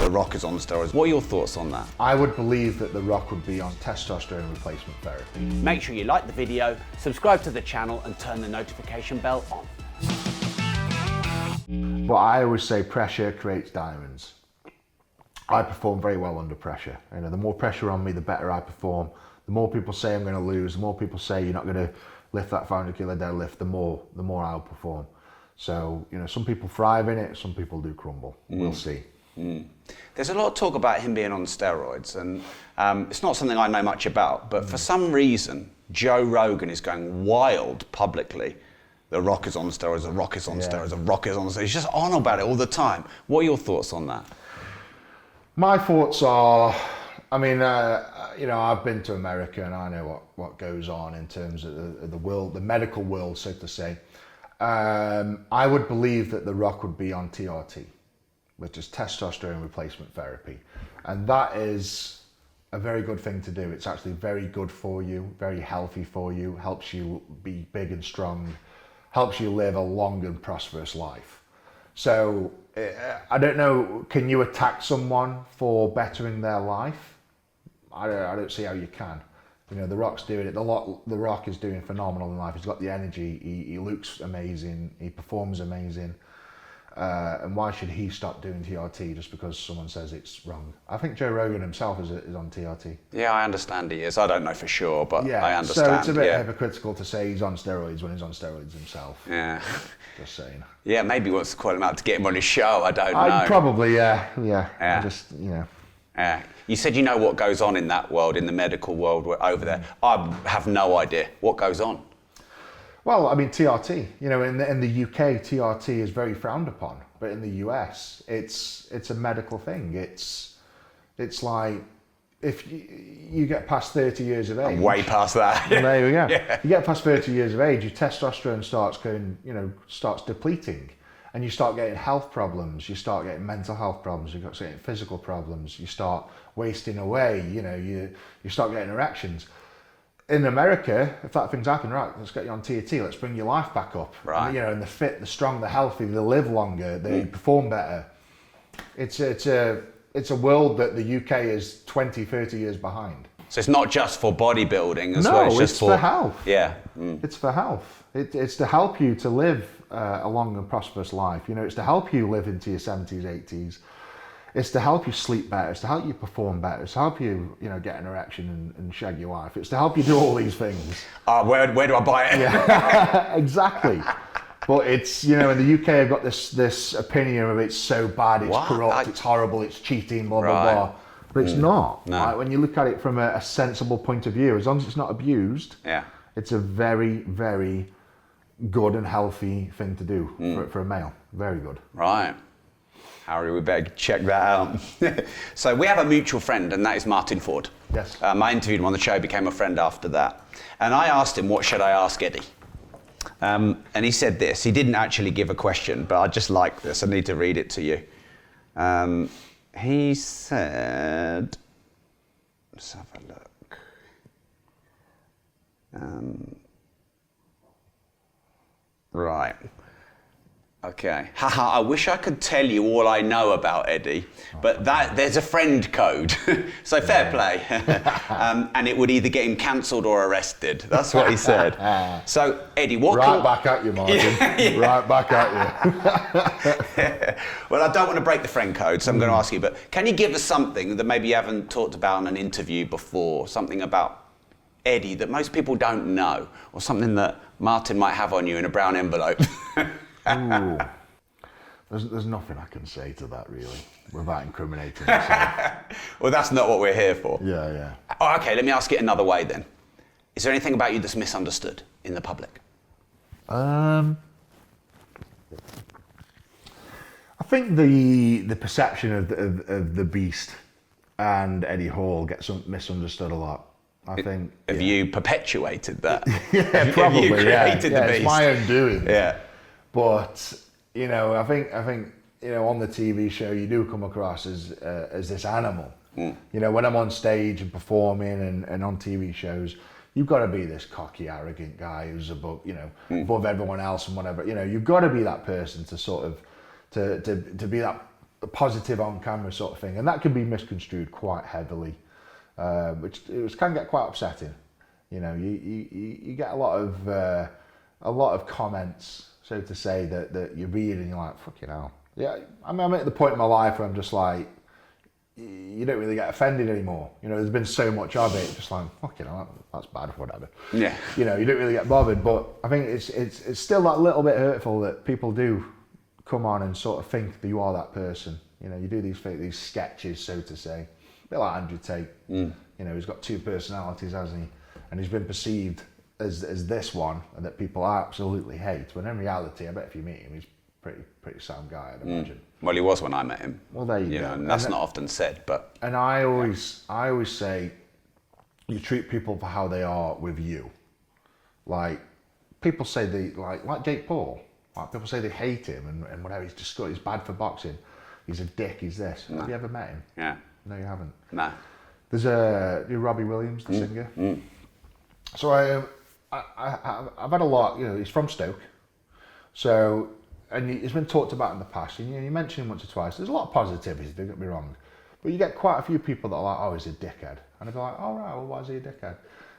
The Rock is on steroids. What are your thoughts on that? I would believe that The Rock would be on testosterone replacement therapy. Make sure you like the video, subscribe to the channel and turn the notification bell on. But I always say pressure creates diamonds. I perform very well under pressure. You know, the more pressure on me, the better I perform. The more people say I'm going to lose, the more people say you're not going to lift that 500 kilo deadlift, the more I'll perform. So, you know, some people thrive in it, some people do crumble. We'll see. There's a lot of talk about him being on steroids, and it's not something I know much about, but for some reason, Joe Rogan is going wild publicly. The Rock is on steroids, The Rock is on steroids, The Rock is on steroids. He's just on about it all the time. What are your thoughts on that? My thoughts are, I mean, you know, I've been to America and I know what goes on in terms of the world, the medical world, so to say. I would believe that The Rock would be on TRT, which is testosterone replacement therapy. And that is a very good thing to do. It's actually very good for you, very healthy for you, helps you be big and strong, helps you live a long and prosperous life. So I don't know, can you attack someone for bettering their life? I don't see how you can. You know, The Rock's doing it. The Rock is doing phenomenal in life. He's got the energy. He looks amazing. He performs amazing. And why should he stop doing TRT just because someone says it's wrong? I think Joe Rogan himself is on TRT. Yeah, I understand he is. I don't know for sure, but I understand. So it's a bit hypocritical to say he's on steroids when he's on steroids himself. Yeah. Just saying. Yeah, maybe he wants to call him out to get him on his show. I don't know. Probably, yeah. Just, you know. Yeah. You said you know what goes on in that world, in the medical world over there. I have no idea what goes on. Well, I mean, TRT, you know, in the UK, TRT is very frowned upon, but in the US, it's a medical thing. It's like if you get past 30 years of age. I'm way past that. Well, there we go. Yeah. You get past 30 years of age, your testosterone starts depleting. And you start getting health problems, you start getting mental health problems, you start getting physical problems, you start wasting away, you know, you start getting erections. In America, if that thing's happened, right, let's get you on TRT, let's bring your life back up. Right. And, you know, and the fit, the strong, the healthy, they live longer, they perform better. It's a world that the UK is 20, 30 years behind. So it's not just for bodybuilding as well? No, it's for health. Yeah. It's for health. It's to help you to live a long and prosperous life. You know, it's to help you live into your 70s, 80s. It's to help you sleep better. It's to help you perform better. It's to help you, you know, get an erection and shag your wife. It's to help you do all these things. Where do I buy it? Yeah, exactly. But it's, you know, in the UK, I've got this opinion of it's so bad, it's corrupt, it's horrible, it's cheating, blah, blah, blah. But it's not. No. Right? When you look at it from a sensible point of view, as long as it's not abused, it's a very, very good and healthy thing to do for a male. Very good. Right. Harry, we better check that out. So we have a mutual friend, and that is Martin Ford. Yes. I interviewed him on the show, became a friend after that. And I asked him, what should I ask Eddie? And he said this. He didn't actually give a question, but I just like this. I need to read it to you. He said, let's have a look. Right. Okay. Haha, I wish I could tell you all I know about Eddie, but there's a friend code, so fair play. And it would either get him cancelled or arrested. That's what he said. So, Eddie, what... Right back at you, Martin. Right back at you. Well, I don't want to break the friend code, so I'm going to ask you, but can you give us something that maybe you haven't talked about in an interview before, something about Eddie that most people don't know, or something that Martin might have on you in a brown envelope? Ooh. There's nothing I can say to that, really, without incriminating myself. Well, that's not what we're here for. Yeah. Oh, okay, let me ask it another way then. Is there anything about you that's misunderstood in the public? I think the perception of the Beast and Eddie Hall gets misunderstood a lot. I think. Have you perpetuated that? Yeah, probably. Have you created the Beast? It's my own doing. Yeah. But you know, I think you know, on the TV show, you do come across as this animal. You know, when I'm on stage and performing and on TV shows, you've got to be this cocky, arrogant guy who's above, you know, above everyone else and whatever. You know, you've got to be that person to sort of to be that a positive on camera sort of thing, and that can be misconstrued quite heavily, which can get quite upsetting. You know, you get a lot of comments, so to say, that you read and you're like, fucking hell. Yeah, I mean, I'm at the point in my life where I'm just like, you don't really get offended anymore. You know, there's been so much of it, just like, fucking hell, that's bad, whatever. Yeah. You know, you don't really get bothered, but I think it's still that little bit hurtful that people do come on and sort of think that you are that person. You know, you do these sketches, so to say. A bit like Andrew Tate. You know, he's got two personalities, hasn't he? And he's been perceived as this one, and that people absolutely hate. When in reality, I bet if you meet him, he's pretty sound guy, I'd imagine. Well, he was when I met him. Well, there you go. Know, and that's not often said, but. And I always say, you treat people for how they are with you. Like people say like Jake Paul. Like people say they hate him and whatever. He's disgusting. He's bad for boxing. He's a dick. He's this. No. Have you ever met him? Yeah. No, you haven't. No. There's Robbie Williams, the singer. So I've had a lot. You know, he's from Stoke. So. And he's been talked about in the past, and you mentioned him once or twice. There's a lot of positivities, don't get me wrong. But you get quite a few people that are like, oh, he's a dickhead. And I'd be like, oh, right, well, why is he a dickhead?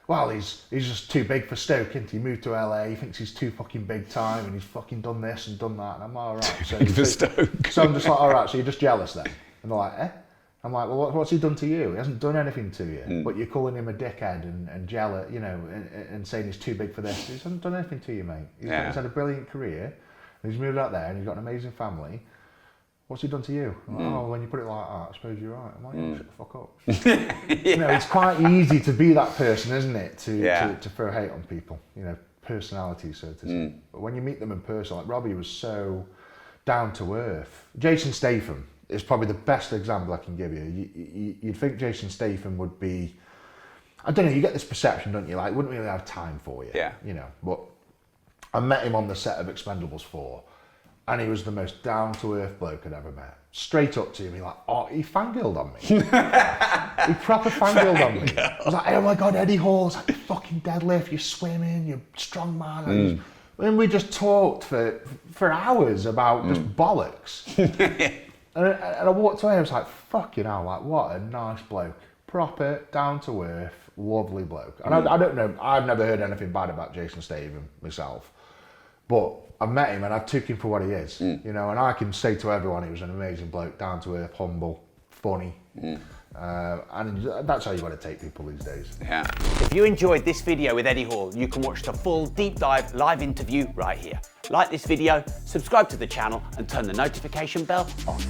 Well, he's just too big for Stoke, isn't he? He moved to LA, he thinks he's too fucking big time, and he's fucking done this and done that. And I'm like, all right. So big for Stoke. So I'm just like, all right, so you're just jealous then? And they're like, eh? I'm like, well, what's he done to you? He hasn't done anything to you. But you're calling him a dickhead and jealous, you know, and saying he's too big for this. He hasn't done anything to you, mate. He's had a brilliant career. He's moved out there and he's got an amazing family. What's he done to you? I'm like, oh, when you put it like that, I suppose you're right. I'm like, oh, shut the fuck up. You know, it's quite easy to be that person, isn't it? To throw hate on people, you know, personalities, so to say. But when you meet them in person, like Robbie was so down to earth. Jason Statham is probably the best example I can give you. You'd think Jason Statham would be, I don't know, you get this perception, don't you? Like, wouldn't really have time for you. Yeah. You know, but I met him on the set of Expendables 4, and he was the most down-to-earth bloke I'd ever met. Straight up to me, like, oh, he fangirled on me. He proper fangirled on me. I was like, oh my God, Eddie Hall, it's like, you fucking deadlift, you're swimming, you're a strong man. And we just talked for hours about just bollocks. and I walked away, I was like, fucking hell, like, what a nice bloke. Proper, down-to-earth, lovely bloke. And I don't know, I've never heard anything bad about Jason Statham myself. But I met him and I took him for what he is, you know, and I can say to everyone he was an amazing bloke, down to earth, humble, funny. And that's how you got to take people these days. Yeah. If you enjoyed this video with Eddie Hall, you can watch the full deep dive live interview right here. Like this video, subscribe to the channel and turn the notification bell on.